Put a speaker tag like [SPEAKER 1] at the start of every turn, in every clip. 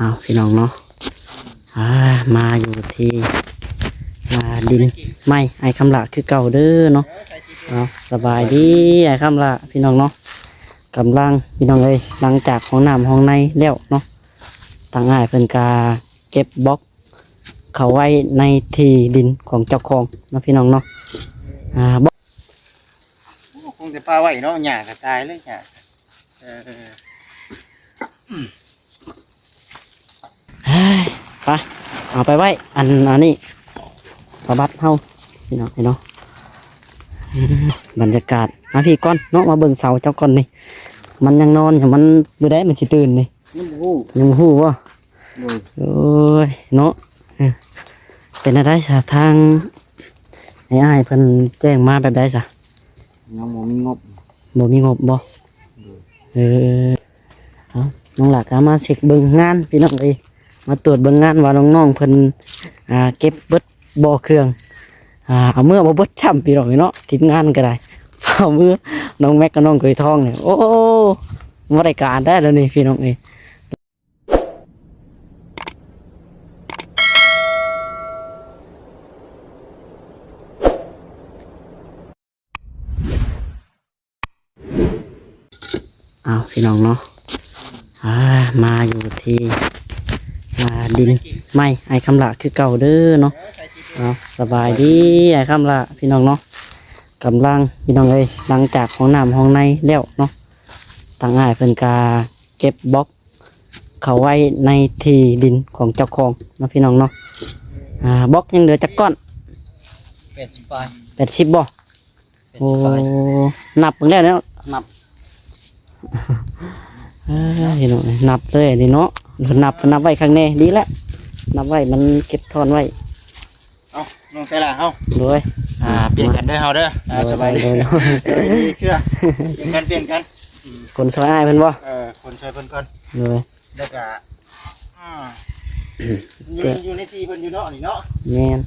[SPEAKER 1] เอาพี่น้องเนาะมาอยู่ที่ดินไม่ไอ้คำละคือเก่าเด้อเนาะเอาสบายดีไอ้คำละพี่น้องเนาะกำลังพี่น้องเลยหลังจากห้องน้ำห้องในแล้วเนาะทางอ้ายเพิ่นกาเก็บบล็อกเขาไว้ในที่ดินของเจ้าของนะพี่น้องเนาะบล็อก
[SPEAKER 2] คงจะปลาไว้เนาะหญ้าก็ตายเลยหญ้า
[SPEAKER 1] ไปเอาไปไว้อันนี้ประบัดเฮาพี่น้องเนาะบรรยากาศมาพี่ก้อนเนาะมาเบิ่งเสาเจ้าก้อนนี่มันยังนอนอยู่มันบ่ได้มันสิตื่นนี่ยังบ่ฮู้ว่าโอ้ยเนาะเป็นอะไรซะทางไอ้อ้ายเพิ่นแจ้งมาแบบใดซะ
[SPEAKER 2] ยังบ่มีงบ
[SPEAKER 1] บ่เอาน้องหลักก็มาเช็คเบิ่งงานพี่น้องเอ้ยมาตรวจเบิ่งงานว่าน้องๆเพิ่นเก็บเบิดบ่อเครื่องเอาเมื่อบ่เบิดช่ำพี่น้องเนาะทีมงานก็ได้เอาเมื่อน้องแม็กกับน้องเคยทองเนี่ยโอ้บ่ได้การได้แล้วนี่พี่น้องเอ้ยเอาพี่น้องเนาะมาอยู่ที่ดินไม่ไอ้คำละคือเก่าเด้อเนาะเอาสบายดีไอ้คำละพี่น้องเนาะกำลังพี่น้องเลยหลังจากห้องน้ำห้องในแล้วเนาะทางอ้ายเพิ่นกาเก็บบล็อกเขาไว้ในที่ดินของเจ้าของนะพี่น้องเนาะบล็อกยังเหลือจักก้อน
[SPEAKER 2] 80ปลาย
[SPEAKER 1] 80บ่โอ้นับเบิ่งแล้วเนี่ย
[SPEAKER 2] นับ
[SPEAKER 1] พี่น้องนับเลยนี่เนาะนับไว้ข้างในดีแล้วนับไว้มันเก็บทอนไว้
[SPEAKER 2] เอาน้องใส่ละเอา
[SPEAKER 1] ด้วย
[SPEAKER 2] เปลี่ยนกันเด้อเฮาเด้อสบายดีเชื่อเปลี่ยนกัน
[SPEAKER 1] คนซอยอ้ายเพิ่นบ่
[SPEAKER 2] คนซอยเพิ่นก่อน
[SPEAKER 1] เลย
[SPEAKER 2] แล้วก็อยู่ในที่เพิ่นอยู่เนาะนี่เนาะ
[SPEAKER 1] แม่น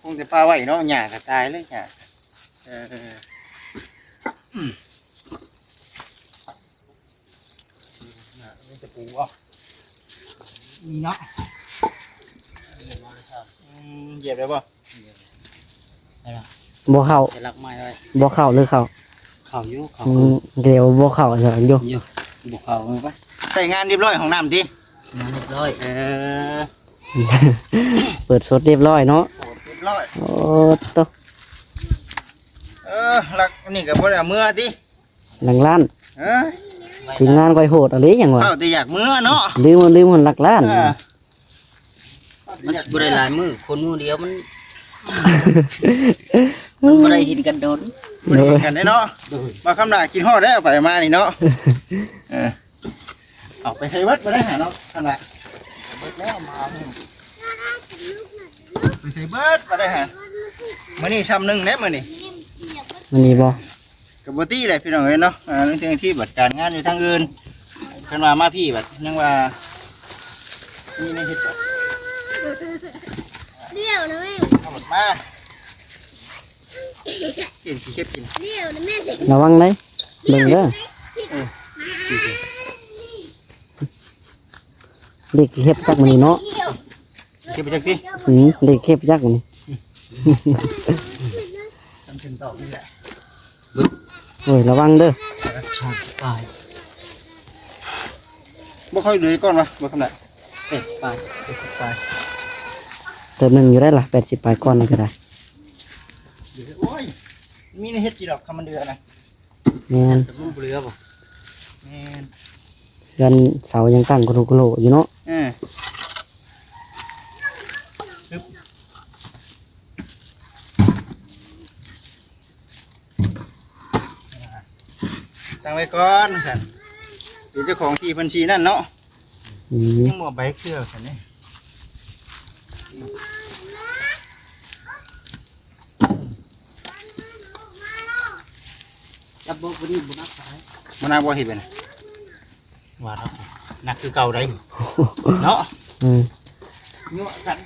[SPEAKER 2] คงจะปลาไว้เนาะหญ้าก็ตายเลยหญ้านี่จะปูอ่ะนี่เนาะเหยียบได้ป่ะ
[SPEAKER 1] บ่เข้าบ่เข้าหรือเข้า
[SPEAKER 2] อยู่
[SPEAKER 1] เดี๋ยวบ่เข้าซะอยู่
[SPEAKER 2] บ่เข้าไปใส่งานเรียบร้อยของน้ำที
[SPEAKER 1] งานเรียบร้อยเปิดสดเรียบร้อยเนาะ
[SPEAKER 2] เรียบร้อย
[SPEAKER 1] โอ้โต
[SPEAKER 2] หลักนี่ก็บ่ได้เมื่อติ
[SPEAKER 1] หลังล้านทีมงานก้อยโหดอะไรอย่างวะ
[SPEAKER 2] แต่อยากเมื่อเนาะ
[SPEAKER 1] ลืมหลักล้าน
[SPEAKER 3] มันบ่ได้หลายมือคนมือเดียวมันบ่ได้เห็นกันโดน
[SPEAKER 2] บ่ได้เห็นกันได้เนาะมาคำหน้ากินฮอดได้เอาไปมานี่เนาะเอาไปใช้เบิดบ่ได้หาเนาะคำหน้าเบิดแล้วมาไปใช้เบิดบ่ได้หามื้อนี้ซ้ำนึงแน่มื้อนี้
[SPEAKER 1] มันนี่บ่
[SPEAKER 2] กับบ่ตี้เลยพี่น้องเอ้ยเนาะเรื่องที่บัดการงานอยู่ทางอื่นเพิ่นว่ามาพี่บัดยังว่านี่ในเฮ็ดเลี้ยวนะแม่เอาบัดมากินขี้เข็บกินเลี้ยวนะแม่
[SPEAKER 1] ระวังเลยเบิ่งเด้อเด็กเฮ็บจักมื้อนี้เนาะ
[SPEAKER 2] เข็บไปจักติ
[SPEAKER 1] เด็กเฮ็บจักมื้อนี้
[SPEAKER 2] จำเป็นตอกนี่แหละ
[SPEAKER 1] โอ้ยระวังเด้อ
[SPEAKER 3] ตาย
[SPEAKER 2] บ่ค่อยเลยก่อนวะบ่ทำไร
[SPEAKER 3] ปลาย
[SPEAKER 2] ปลาย
[SPEAKER 1] เติมหนึ่งอยู่ได้ล่ะ80ปลายก้อนนั่นก็ได้
[SPEAKER 2] โอ้ยมีในเฮ็ดกี่ดอกคำมันเดือนะ
[SPEAKER 1] แม่น
[SPEAKER 3] มันเรือบ่
[SPEAKER 2] แม่น
[SPEAKER 1] เรือนเสายังตั้งกระโหลอยู่เนาะ
[SPEAKER 2] ตั้งไว้ก่อนสันเดี๋ยวเจ้าของที่บัญชีนั่นเนาะยังบ่ใบเครื่องสันนี่
[SPEAKER 3] จับบ่บ่ดีบ่นักสาย
[SPEAKER 2] มันน่าบ่เห็นเป็นว่าเนาะนักคือเก่าได้เนาะยั่วกัน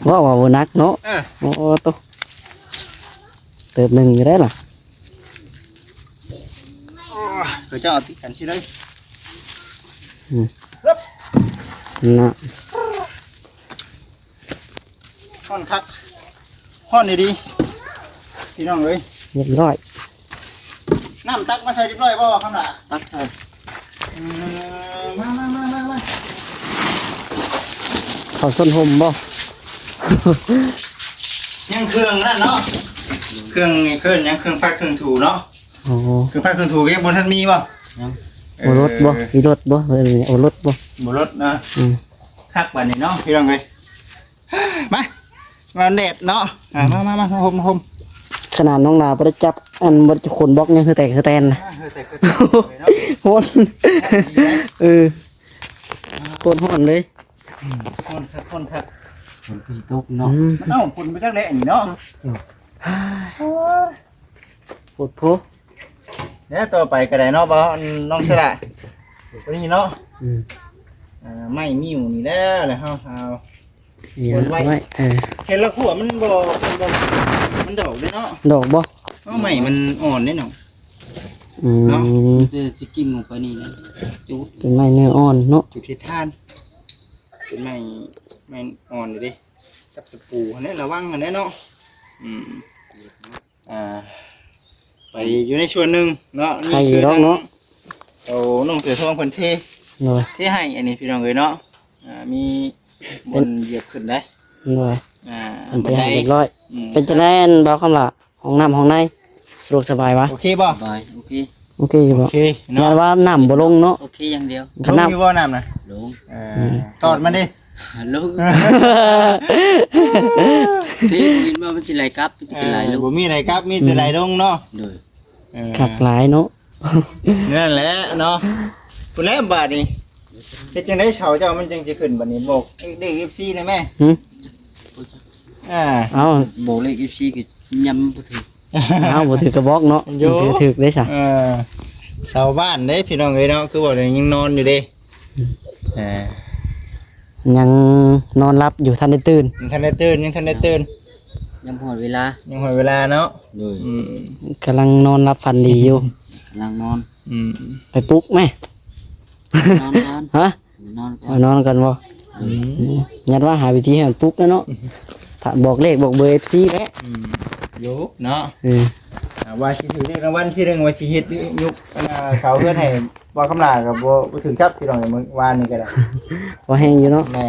[SPEAKER 1] ว่าบ่นักเนาะโอ้โตเติมหนึ่งอยู่ได้ล่ะ
[SPEAKER 2] คือเจ้าเอาติดกันสิเลย
[SPEAKER 1] นะ
[SPEAKER 2] ห้อนคักห้อนดีๆพี่น้องเอ้ย
[SPEAKER 1] เรียบร้อย
[SPEAKER 2] น้ำตักมาใส่เรียบร้อยบ่คำล่ะ
[SPEAKER 3] ตักใส่
[SPEAKER 2] มา
[SPEAKER 1] เขาส้นห่มบ่
[SPEAKER 2] ยังเครื่องนั่นเนาะเครื่องนี่เครื่องยังเครื่องพักเครื่องถูเนาะ
[SPEAKER 1] โอ้
[SPEAKER 2] เครื่องพักเครื่องถูก็ยังบ่ทันมีบ่
[SPEAKER 3] ยัง
[SPEAKER 1] โอรถบ่มีรถบ่เออโอรถบ่
[SPEAKER 2] บ่รถนะ
[SPEAKER 1] อืม
[SPEAKER 2] คักบัดนี้เนาะพี่น้องเอ้ยมาแดดเนาะมาห่ม
[SPEAKER 1] ขนาดน้องลาบ่ได้จับอันบ่จะขนบล็อกยังคือแตกคือแตนนะ
[SPEAKER 2] เฮ้ยแต่ก็เลยเนาะ
[SPEAKER 1] โหดเออโคตรฮ้อนเลย
[SPEAKER 2] คนคัก
[SPEAKER 3] คนคือตกเนาะ
[SPEAKER 2] เอ้าฝุ่นไปจักแหละนี่เนาะ
[SPEAKER 1] โคตรโพ
[SPEAKER 2] เนี่ยต่อไปก็ได้เนาะบ่น้องสละตัวนี้เนาะ
[SPEAKER 1] อืม
[SPEAKER 2] ไม่นิ้วนี่แล้วเฮา
[SPEAKER 1] เดี๋ยวไว้
[SPEAKER 2] เห็นละขัวมันมันดอกเด้เนาะ
[SPEAKER 1] ดอกบ่
[SPEAKER 2] เอาใหม่มันอ่อนเด้เนาะ
[SPEAKER 1] อืม
[SPEAKER 2] เนาะ
[SPEAKER 3] จะกินลงไปนี่นะจุด
[SPEAKER 1] เป็นไม้เนื้ออ่อนเนาะ
[SPEAKER 2] จุดที่ท่านเป็นไม้อ่อนเลยดิกับตะปูอันนี้ระวังอันนี้เนาะไปอยู่ในส่วนหนึ่งเนาะนี่คือทางเอาน้องเสือทองเพิ่นเท
[SPEAKER 1] หน่อย
[SPEAKER 2] ให้อันนี้พี่น้องเลยเนาะมีบนเหยียบขึ้นได้
[SPEAKER 1] หน่อย มัน
[SPEAKER 2] บั
[SPEAKER 1] ไป
[SPEAKER 2] นได
[SPEAKER 1] ให้เรียบร้อย เป็นจะแน่นเบาคำละห้องน้ำห้องในสะดวกสบายวะ
[SPEAKER 2] โอเคบ่
[SPEAKER 3] บายโอเค
[SPEAKER 1] โอเคอยู่
[SPEAKER 2] โอ
[SPEAKER 1] บ่
[SPEAKER 2] เค
[SPEAKER 1] งา
[SPEAKER 2] เนาะ
[SPEAKER 1] นว่าน้ำบ่ลงเนาะ
[SPEAKER 3] โอเคอย่างเดียว
[SPEAKER 1] ขนาด
[SPEAKER 2] ลงอยู่บ่น้ำนะ
[SPEAKER 3] ลง
[SPEAKER 2] ตอดมันดิ
[SPEAKER 3] ลงที่บินมามันสิไหลกลับมันจะไหลลง
[SPEAKER 2] บ่มีอะไรครับมีแต่ไหลลงเนาะ
[SPEAKER 3] โดย
[SPEAKER 1] ขักหลายเนาะ
[SPEAKER 2] นั่นแหละเนาะปุ่นแล้วบาทนี่เฮ็ดจังได๋เสาเจ้ามันจังสิขึ้นบัดนี้บอกเด็ก FC ได้แม่
[SPEAKER 1] หึ
[SPEAKER 2] เอา
[SPEAKER 3] โบเลข14ก็ย้ำบ่ถึง
[SPEAKER 1] เอาบ่ถือกระบอกเนาะ
[SPEAKER 2] โย่
[SPEAKER 1] ถือได้ซะ
[SPEAKER 2] เสาบ้านเด้พี่น้องเอ้ยเนาะคือบอกเลยยังนอนอยู่เด้
[SPEAKER 1] ยังนอนรับอยู่ทันได้ตื่น
[SPEAKER 2] ยังทันได้ตื่นยังทันได้ตื่น
[SPEAKER 3] ย้ำหอดเวลา
[SPEAKER 2] ยังหมดเวลาเนาะ
[SPEAKER 3] โดย
[SPEAKER 1] กำลังนอนรับฝันดีอยู่
[SPEAKER 3] กำลังนอน
[SPEAKER 1] ไปปลุ๊กไหม
[SPEAKER 3] นอนก่อน
[SPEAKER 1] ฮะ
[SPEAKER 3] นอนก่อ
[SPEAKER 1] มาน นอนกันบ่ยัดว่าหาวิธีให้มันปลุ๊กแล้วเนาะถ้าบอกเลขบอกเบอร์ FC แหละ
[SPEAKER 2] โยเนาะ
[SPEAKER 1] อืม
[SPEAKER 2] ว่าสิถือเลขรางวัลที่1ว่าสิเฮ็ดยุคเสาเฮือนให้บ่คำลากับบ่ถึงทรัพย์พี่น้องเอ้ยมื้อวานนี่ก็ได้
[SPEAKER 1] พอแห้งอยู่เนาะ
[SPEAKER 2] แม่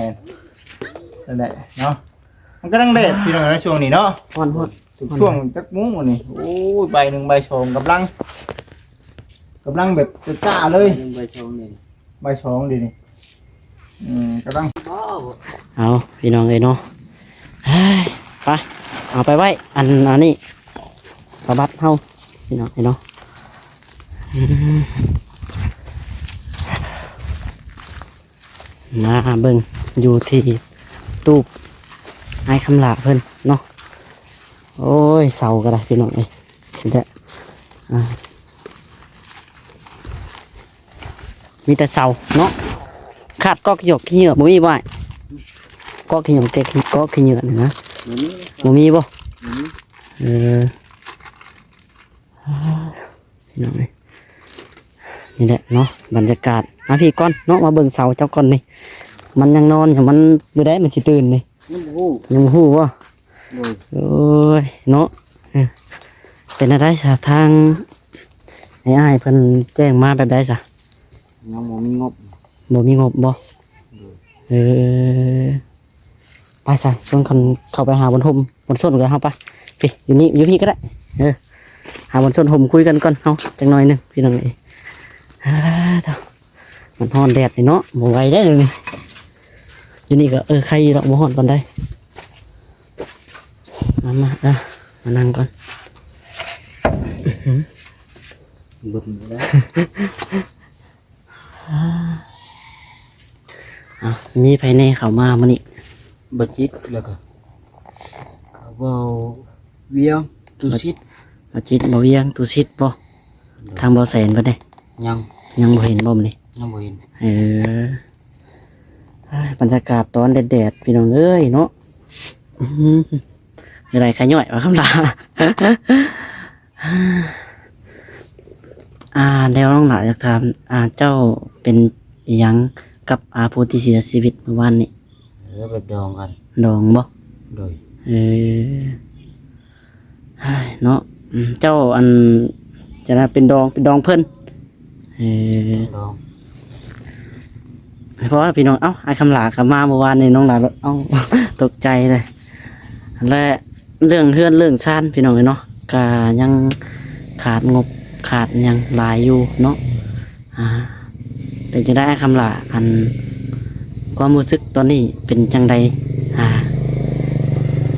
[SPEAKER 2] นั่นแหละเนาะมันก็ต้องเด็ดพี่น้องในช่วงนี้เนาะ
[SPEAKER 1] ฮ้อน
[SPEAKER 2] ถึงช่วงจักมุ้งนี่โอ้ยใบหนึ่งใบชงกำลังแบบจะจ้าเลย
[SPEAKER 3] ลงไปชมนี่
[SPEAKER 2] ใบชงดินี่กำลัง
[SPEAKER 1] ๆเอาพี่น้องเอ้ยเนาะเฮ้ยไปเอาไปไว้อันนี้ประบัดเฮาพี่น้องเอ้ยเนาะมาเบิ่งอยู่ที่ตู้ไอ้คำลาเพิ่นเนาะโอ้ยเสาก็ได้พี่น้องเอ้ยเด้อมีแต่เสาเนาะขาดกอกหยกขี้เหงื่อบ่มีบ่ไอ้กอกขี้หยกแกขี้กอกขี้เหงื่อนี่นะ
[SPEAKER 3] วันนี้
[SPEAKER 1] บ่มีบ่
[SPEAKER 3] วันนี้
[SPEAKER 1] เออพี่น้องเอ้ยนี่แหละเนาะบรรยากาศมาพี่ก่อนเนาะมาเบิ่งเสาเจ้าก่อนนี่มันยังนอนอยู่มันบ่ได้มันสิตื่นนี่
[SPEAKER 3] น้ำหู้
[SPEAKER 1] ยังฮู้บ่
[SPEAKER 3] โดย
[SPEAKER 1] โอ้ยเนาะเป็นอะไรซะทางไอ้อ้ายเพิ่นแจ้งมาแบบใดซะ
[SPEAKER 3] ยังบ่มีงบ
[SPEAKER 1] บ่มีงบบ่เออไปซะชวนกันเข้าไปหาบนห่มบนส้นกันเฮาไปพี่อยู่นี่อยู่พี่ก็ได้หาบนส้นห่มคุยกันก่อนเฮาจักหน่อยหนึงพี่น้องเอ้ยเด้อมันร้อนแดดนี่เนาะบ่ไหวได้เลยนี่อยู่นี่ก็ใครดอกบ่ร้อนปานใดมามานั่งก่อน
[SPEAKER 3] บึ้มแล้ว
[SPEAKER 1] มีภายในเขามามื้อนี้
[SPEAKER 3] บัดจิตแล้วก็เว้าเวียงตุชิด
[SPEAKER 1] มาจิตบ่เวียงตุสิตบ่ทางบ่แสนบ่ได้
[SPEAKER 3] ยัง
[SPEAKER 1] ยังบ่เห็นบ่มื้อนี้
[SPEAKER 3] ยังบ่เห็น
[SPEAKER 1] บรรยากาศตอนแดดๆพี่น้องเอ้ยเนาะอะไรขย่อยว่าคำลา แล้วน้องหลานอยากถามเจ้าเป็นอิหยังกับผู้ที่เสียชีวิตเมื่อวานนี้
[SPEAKER 3] แล้วแบบดองกัน
[SPEAKER 1] ดองบ่
[SPEAKER 3] โดย
[SPEAKER 1] เออเฮ้ยเนาะเจ้าอันจะได้เป็นดองเพิ่นเออ
[SPEAKER 3] ดอง
[SPEAKER 1] เพราะว่าพี่น้องเอ้าไอ้คำหลากลับมาเมื่อวานนี้น้องหลานเอ้า ตกใจเลยและเรื่องเฮือนเรื่องชานพี่น้องเนาะก็ยังขาดงบขาดหยังหลายอยู่เนาะแต่จะได้ไอ้คำหลาอันความรู้สึกตอนนี้เป็นจังใด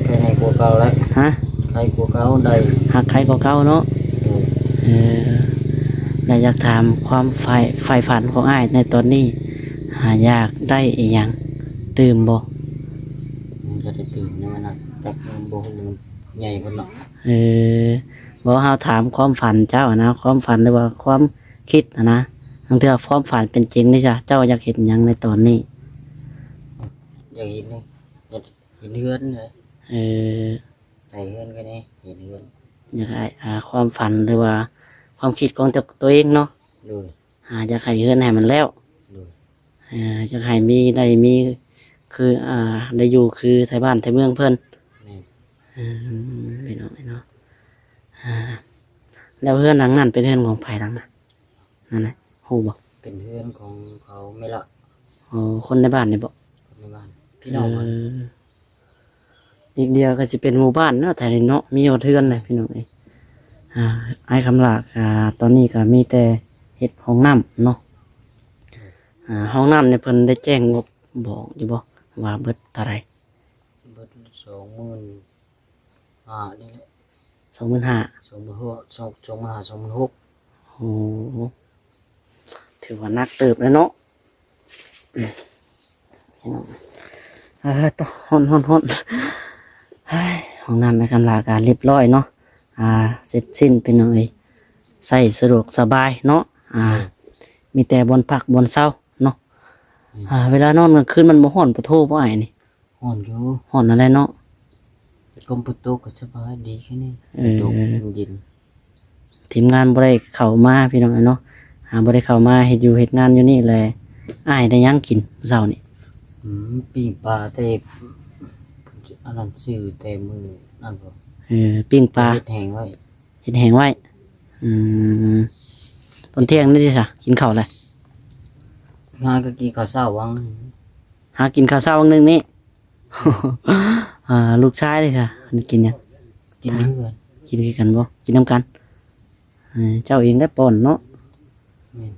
[SPEAKER 3] แค่ไหนกลัวเก่าแล้ว
[SPEAKER 1] ฮะ
[SPEAKER 3] ใครกลัวเก่าได้
[SPEAKER 1] หักใครก็เก่าเนาะ
[SPEAKER 3] โดย
[SPEAKER 1] เออและอยากถามความใฝ่ฝันของอ้ายในตอนนี้อยากได้อีหยังตื่มบ่
[SPEAKER 3] มันจะได้ตื่นในวันนั้นจักมันบ่ฮู้ใหญ่พุ่นเนาะ
[SPEAKER 1] เออบอกเฮาถามความฝันเจ้านะความฝันหรือว่าความคิดนะบางเทื่อความฝันเป็นจริงนี่จ้ะเจ้าอยากเห็นหยังในตอนนี้
[SPEAKER 3] อยากเห็นนี่อยากเห็นเฮือนเลย
[SPEAKER 1] เออ
[SPEAKER 3] ใส่เฮือนกันนี่เห็นเฮือน
[SPEAKER 1] อยากให้ความฝันหรือว่าความคิดของตัวเองเนาะ
[SPEAKER 3] โดย
[SPEAKER 1] อยากให้เฮือนให้มันแล้ว
[SPEAKER 3] โดย
[SPEAKER 1] อยากให้มีได้มีคือได้อยู่คือไทยบ้านไทยเมืองเพิ่น
[SPEAKER 3] แม่น
[SPEAKER 1] ไม่เนาะแล้วเพื่อนหลังนั้นเป็นเพื่อนของไผ่หลังนะนั่นนะฮู้บ่
[SPEAKER 3] เป็นเฮือนของเขาไม่ละ
[SPEAKER 1] อ๋อคนในบ้านนี่บ่
[SPEAKER 3] ในบ้านพี่น้องกัน
[SPEAKER 1] อีกเดียวก็จะเป็นหมู่บ้านเนาะแต่เนาะมีหอเทือนเลยพี่น้องเอ้ยไอ้คำหลากตอนนี้ก็มีแต่เฮ็ดห้องน้ำเนาะห้องน้ำเนี่ยเพิ่นได้แจ้งงบบอกอยู่บ่ว่าเบิดเท่าไหร่
[SPEAKER 3] เบิด20,000นี่แหละ
[SPEAKER 1] 25,000
[SPEAKER 3] 26,000
[SPEAKER 1] โอ้โหถือว่านักเติบแล้วเนาะพี่น้องต้องฮอนห้องน้ำในกันลาการเรียบร้อยเนาะเสร็จสิ้นเป็นหน่อยใส่สะดวกสบายเนาะมีแต่บนพักบนเศร้าเนาะเวลานอนกลางคืนมันบ่ฮ้อนปะโทบ่ไอ้นี่
[SPEAKER 3] ฮ้อนอยู่
[SPEAKER 1] ฮ้อนอะไรเนาะ
[SPEAKER 3] กรมประตูก็สบายดีแค่นี้
[SPEAKER 1] เออ
[SPEAKER 3] ประตูเย็น
[SPEAKER 1] ทีมงานบ่ได้เข้ามาพี่น้องเนาะบ่ได้เข้ามาเฮ็ดอยู่เฮ็ดงานอยู่นี่แหละอ้ายได้หยังกินเช้านี่
[SPEAKER 3] ปิ้งปลาแต่อันนั้นซื้อแต่มือนั่นบ่
[SPEAKER 1] ปิ้งปลา
[SPEAKER 3] เฮ็ดแห้งไว้
[SPEAKER 1] เฮ็ดแห้งไว้ตอนเที่ยงนี่สิจ้ะกินข้าวอะไร
[SPEAKER 3] งานก็กินข้าวเช้าวัง
[SPEAKER 1] หากินข้าวเช้าวันนึงนี่ ลูกชายเลยจ้ะมันกินหยัง
[SPEAKER 3] กินเพื่อน
[SPEAKER 1] กินคือกันบ่กินน้ำกันเจ้าเองได้ป่อนเนาะ
[SPEAKER 3] แม่น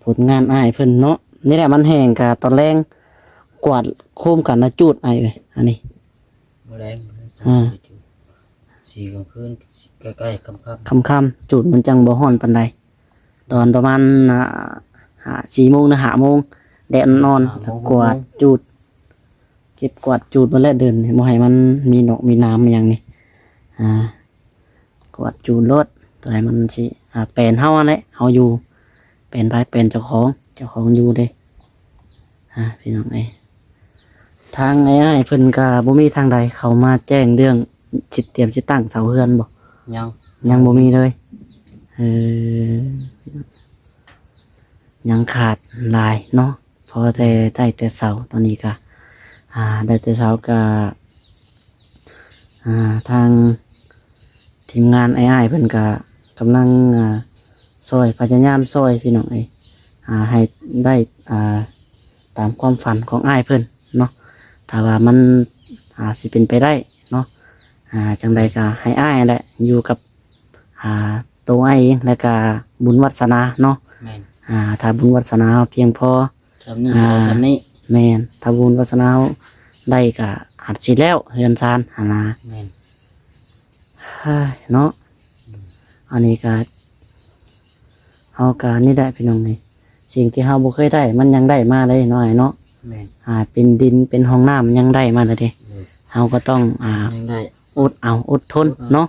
[SPEAKER 1] ผลงานอ้ายเพิ่นเนาะนี่แหละมันแห้งกะตอนแรงกวาดโคมกันนะจูดอ้ายเอ้ยอันนี้
[SPEAKER 3] บ่แรง 4 กลางคืนใกล้ๆค่ำ
[SPEAKER 1] ค่ำๆจูดมันจังบ่ฮ้อนปานใดตอนประมาณ4 โมงนะ5 โมงแดดนอนกวาดจูดเก็บกวาดจูดมาแล้วเดินบ่ให้มันมีหนอกมีน้ำอย่างนี้กวาดจูดรถตัวไหนมันสิแปลนเฮานั่นแหละเฮาอยู่แปลนไปแปลนเจ้าของอยู่เด้พี่น้องเอ้ยทางไอ้เพิ่นก็บ่มีทางใดเขามาแจ้งเรื่องเตรียมสิตั้งเสาเรือนบ่
[SPEAKER 3] ๆยัง
[SPEAKER 1] ยังบ่มีเลยยังขาดหลายเนาะพอแต่ได้แต่เสาตอนนี้ก็ได้แต่เสาก็ทางทีมงานไอ้เพิ่นก็กำลังซอยพยายามซอยพี่น้องเอ้ยให้ได้ตามความฝันของอ้ายเพิ่นเนาะถ้าว่ามันสิเป็นไปได้เนาะจังใดก็ให้อ้ายแหละอยู่กับตัวอ้ายเองแล้วก็บุญวัสนาเนาะ
[SPEAKER 3] แม่น
[SPEAKER 1] ถ้าบุญวัสนาเพียงพอ
[SPEAKER 3] สำนี้ได้สำนี้
[SPEAKER 1] แม่นถ้าบุญวัสนาได้ก็อาจสิแล้วเฮือนซานนะ
[SPEAKER 3] แม่น
[SPEAKER 1] เนาะอันนี้ก็เฮาก็นี่ได้พี่น้องนี่สิ่งที่เฮาบ่เคยได้มันยังได้มาเลยน้อยเนาะ
[SPEAKER 3] แม่น
[SPEAKER 1] เป็นดินเป็นห้องน้ำยังได้มาเลยเด้เฮาก็ต้อง
[SPEAKER 3] ยังได้
[SPEAKER 1] อดทนเนาะ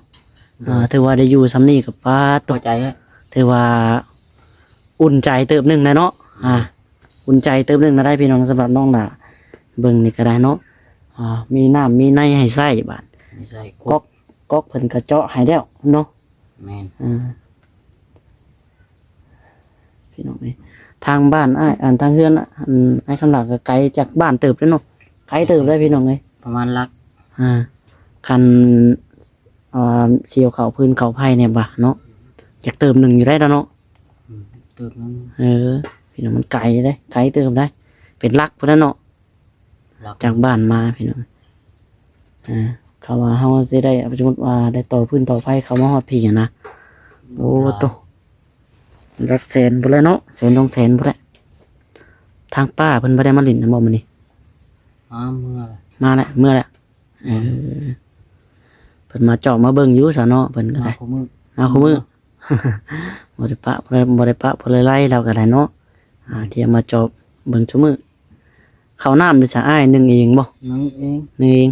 [SPEAKER 1] ถือว่าได้อยู่สำนี้กับป้า
[SPEAKER 3] ตั
[SPEAKER 1] ตัว
[SPEAKER 3] วใจฮะ
[SPEAKER 1] ถือว่าอุ่นใจเติบหนึงนะเนาะอุ่นใจเติบหนึงนะได้พี่น้องสำหรับน้องล่ะเบิ่งนี่ก็ได้เนาะมีน้ำมีในให้ใส่บาด
[SPEAKER 3] ไม่ใช่
[SPEAKER 1] ก๊อกเพิ่นก็เจาะให้แล้วเนาะ
[SPEAKER 3] แม่น
[SPEAKER 1] พี่น้องนี่ทางบ้านอ้ายทางเฮือนไอ้คำหลักก็ไกลจากบ้านเติบเลยเนาะไกลเติบเลยพี่น้องเลย
[SPEAKER 3] ประมาณลัก
[SPEAKER 1] คันเสียวเขาพื้นเขาไผ่เนี่ยบ่ะเนาะจากเติมหนึ่งอยู่ได้แล้วเนาะ
[SPEAKER 3] ตึกนั้น
[SPEAKER 1] พี่น้องมันไกลได้ไกลเติมได้ เป็นลักพุ่นแล้วเนาะ
[SPEAKER 3] ลัก
[SPEAKER 1] จากบ้านมาพี่น้องเขาว่าเฮาสิได้สมมติว่าได้ต่อพื้นต่อไผ่เขามาฮอดพี่อะนะโอ้โตรักแสนบ่เลยเนาะแสน2 แสนบ่ได้ทางป้าเพิ่นบ่ได้มาลิ้นนะบ่มื้อนี้
[SPEAKER 3] เมื่อไร
[SPEAKER 1] มาแล้วเมื่อแล้วเพิ่นมาเจาะมาเบิ่งอยู่ซะเนาะเพิ่นก็
[SPEAKER 3] มา
[SPEAKER 1] ได้
[SPEAKER 3] คู่มือ
[SPEAKER 1] เอาคุมือ บ่ได้ปะบ่ได้ปะบ่ได้ไล่เราก็ได้เนาะที่เอามาเจาะเบิ่งซุมื้อข้าวน้ำนี่สะอ้ายนึ่งเองบ่
[SPEAKER 3] นั่งเอง
[SPEAKER 1] นึ่งเอง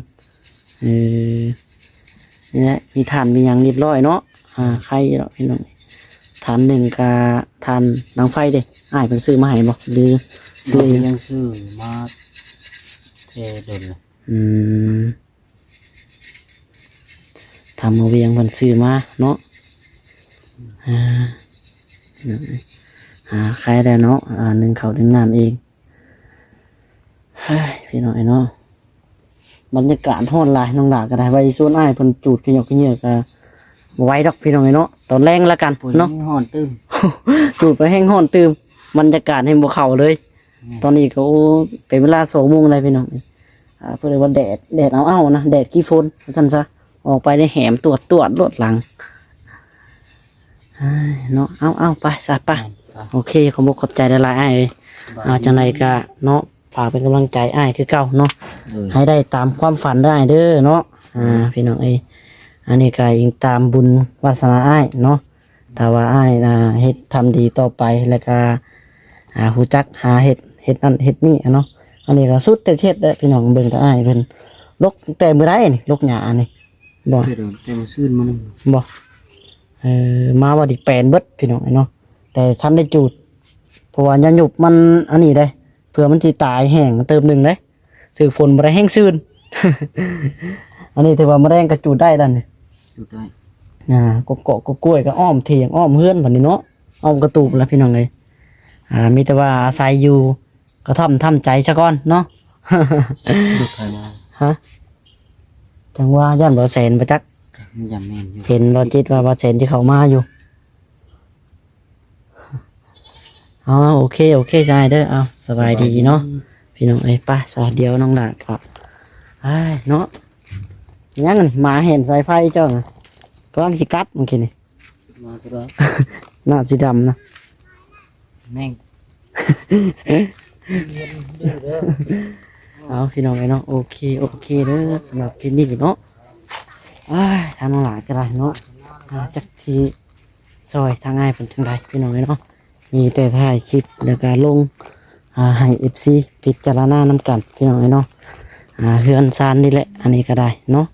[SPEAKER 1] นี่แหละมีถ่านมีหยังเรียบร้อยเนาะไข่เนาะพี่น้องถ่านหนึ่งกับถ่านดังไฟเด้อ้ายเพิ่นซื้อมาให้บ่หรือซื้อเอง
[SPEAKER 3] ยังซื้อมาเทเดินเลย
[SPEAKER 1] ทำมาเวียงเพิ่นซื้อมาเนาะใครได้เนาะหนึ่งเขาวหนึ่งน้ำเองเฮ้ยพี่น้อยเนาะบรรยากาศฮ้อนหลายน้องหลาก็ได้ไว้ส่วนอ้ายเพิ่นจูดขยอกขยเยอะก็บ่ไหว้ดอกพี่น้องเนาะตอนแรงแล้วกัน
[SPEAKER 3] ปุ๋ย
[SPEAKER 1] เนาะ
[SPEAKER 3] ห่อนตื้ม
[SPEAKER 1] จูดไปแห้งฮ้อนตื่มบรรยากาศให้บ่เข้าเลย ตอนนี้ก็โอ้เป็นเวลา2 โมงเลยพี่น้องเพิ่นเรียกว่าแดดเอานะแดดกี่ฝนว่าซั่นซะออกไปได้แหมตรวจรถหลังเนาะเอาไปซะไปโอเคขอบคุณขอบใจหลายๆอ้ายเอ้ยจังไดก็เนาะฝากเป็นกำลังใจอ้ายคือเก่าเนาะให้ได้ตามความฝันได้เด้อเนาะพี่น้องเอ้ยอันนี้ก็อิงตามบุญวาสนาอ้ายเนาะถ้าว่าอ้ายเฮ็ดทำดีต่อไปแล้วก็ฮู้จักหาเฮ็ดนั่นเฮ็ดนี่เนาะอันนี้ก็สุดแต่เฮ็ดเด้อพี่น้องเบิ่งแต่อ้ายเพิ่นลกแต่มื้อใดนี่ลกหญ้านี่บ่
[SPEAKER 3] เดี๋ยวแต่มาซื้อมัน
[SPEAKER 1] บ่มาว่าดิแปลนเบิดพี่น้องเนาะแต่ท่านได้จูดเพราะว่ายาหยุบมันอันนี้ได้เผื่อมันสิตายแห้งเติมหนึ่งเด้ถือฝนบ่ได้แห้งซื่น อันนี้ถือว่าบ่แรงก็จูดได้ดันนี่
[SPEAKER 3] จุดได้
[SPEAKER 1] ก็เกาะก็กล้วยก็อ้อมเถียงอ้อมเฮือนบัดนี้เนาะอ้อมกระตูบแล้วพี่น้องเอ้ยมีแต่ว่าอาศัยอยู่ก็ทำใจซะก่อนเนาะ
[SPEAKER 3] ดูใครมา
[SPEAKER 1] ฮะจังว่าย่านบ่แสนบ่จัก
[SPEAKER 3] อย่าแม่นอยู่
[SPEAKER 1] เห็นบ่จิตว่าบ่แสนที่เขามาอยู่โอเคใช่เด้อสบายดีเนาะพี่น้องเอ้ยไปสาเดียวน้องหลานก็เนาะยังนี่หมาเห็นสายไฟเจ้าน่ะกำลังสิกัดเมื่อกี้นี่
[SPEAKER 3] มาตัวได้
[SPEAKER 1] หน้าสีดำนะ
[SPEAKER 3] แม่ง
[SPEAKER 1] พี่น้องเอ้ยเนาะโอเคเด้อสำหรับคลิปนี้เนาะทางน้องหลานก็ได้เนาะจักทีซอยทางง่ายเป็นจังไดพี่น้องเอ้ยเนาะมีแต่ถ่ายคลิปแล้วก็ลงให้ FC พิจารณานำกันพี่น้องเอ้ยเนาะเฮือนซานนี่แหละอันนี้ก็ได้เนาะ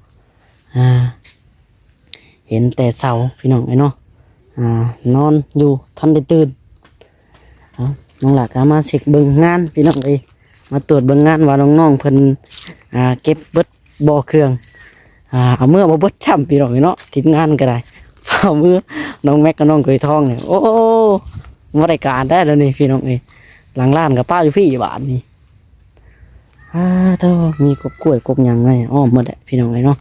[SPEAKER 1] เห็นแต่เสาพี่น้องเอ้ยเนาะนอนอยู่ทันได้ตื่นน้องหลานก็มาเช็คเบิ่งงานพี่น้องเอ้ยมาตรวจเบิ่งงานว่าน้องๆเพิ่นเก็บเบิดบ่อเครื่องเอาเมื่อบ่เบิดช่ำพี่น้องเอ้ยเนาะทีมงานก็ได้เอามือน้องแม็กกับน้องเคยทองเนี่ยโอ้บริการได้แล้วนี่พี่น้องเอ้ยหลังร้านกับป้าอยู่พี่บาทนี่เท่ามีกบกล้วยกบหยังไงอ้อมหมดแหละพี่น้องเอ้ยเนาะ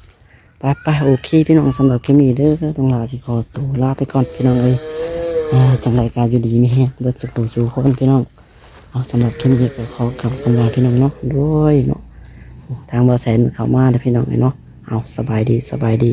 [SPEAKER 1] ไปโอเคพี่น้องสำหรับคลิปนี้เด้อต้องลาสิขอตัวลาไปก่อนพี่น้องเอ้ยจังไรการอยู่ดีมีแฮงเบิดสุขสู่คนพี่น้องสำหรับคลิปนี้ก็ขอกลับคำลาพี่น้องเนาะด้วยเนาะทางบ่อแสนเข้ามาเลยพี่น้องเอ้ยเนาะสบายดี